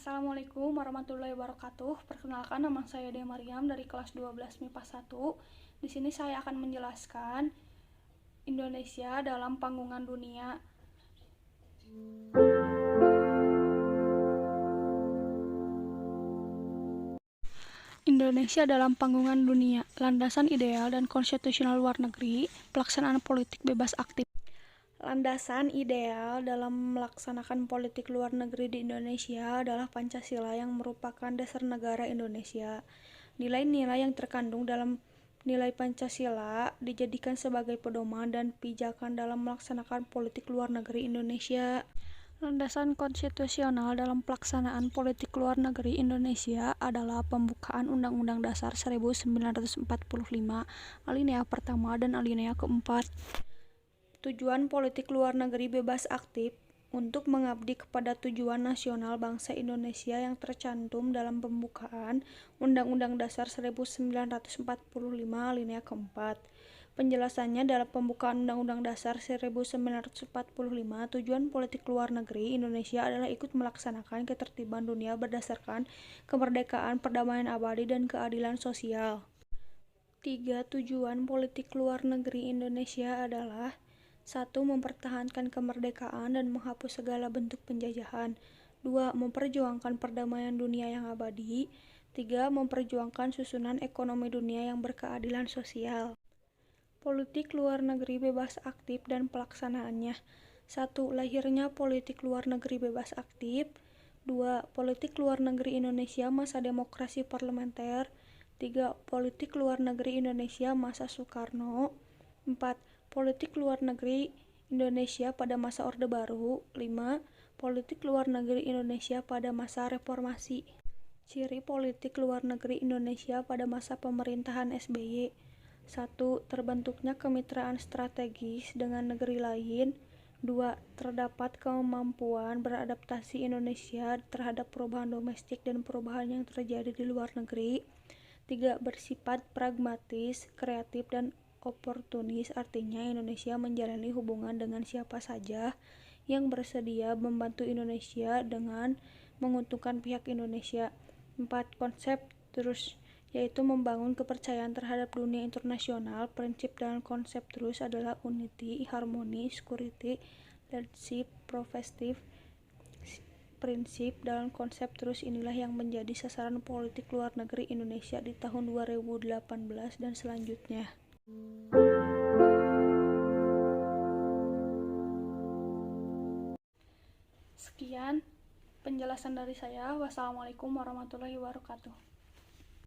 Assalamualaikum warahmatullahi wabarakatuh. Perkenalkan, nama saya Dea Mariam dari kelas 12 MIPA 1. Di sini saya akan menjelaskan Indonesia dalam panggungan dunia. Indonesia dalam panggungan dunia, landasan ideal dan konstitusional luar negeri, pelaksanaan politik bebas aktif. Landasan ideal dalam melaksanakan politik luar negeri di Indonesia adalah Pancasila yang merupakan dasar negara Indonesia. Nilai-nilai yang terkandung dalam nilai Pancasila dijadikan sebagai pedoman dan pijakan dalam melaksanakan politik luar negeri Indonesia. Landasan konstitusional dalam pelaksanaan politik luar negeri Indonesia adalah pembukaan Undang-Undang Dasar 1945, alinea pertama dan alinea keempat. Tujuan politik luar negeri bebas aktif untuk mengabdi kepada tujuan nasional bangsa Indonesia yang tercantum dalam pembukaan Undang-Undang Dasar 1945 alinea keempat. Penjelasannya dalam pembukaan Undang-Undang Dasar 1945, tujuan politik luar negeri Indonesia adalah ikut melaksanakan ketertiban dunia berdasarkan kemerdekaan, perdamaian abadi, dan keadilan sosial. 3. Tujuan politik luar negeri Indonesia adalah 1. Mempertahankan kemerdekaan dan menghapus segala bentuk penjajahan. 2. Memperjuangkan perdamaian dunia yang abadi. 3. Memperjuangkan susunan ekonomi dunia yang berkeadilan sosial. Politik luar negeri bebas aktif dan pelaksanaannya. 1. Lahirnya politik luar negeri bebas aktif. 2. Politik luar negeri Indonesia masa demokrasi parlementer. 3. Politik luar negeri Indonesia masa Soekarno. 4. Politik luar negeri Indonesia pada masa Orde Baru. 5. Politik luar negeri Indonesia pada masa Reformasi. Ciri politik luar negeri Indonesia pada masa pemerintahan SBY. 1. Terbentuknya kemitraan strategis dengan negeri lain. 2. Terdapat kemampuan beradaptasi Indonesia terhadap perubahan domestik dan perubahan yang terjadi di luar negeri. 3. Bersifat pragmatis, kreatif, dan oportunis, artinya Indonesia menjalani hubungan dengan siapa saja yang bersedia membantu Indonesia dengan menguntungkan pihak Indonesia. 4. Konsep terus, yaitu membangun kepercayaan terhadap dunia internasional. Prinsip dan konsep terus adalah unity, harmony, security, leadership, progressive. Prinsip dalam konsep terus inilah yang menjadi sasaran politik luar negeri Indonesia di tahun 2018 dan selanjutnya. Sekian penjelasan dari saya. Wassalamualaikum warahmatullahi wabarakatuh.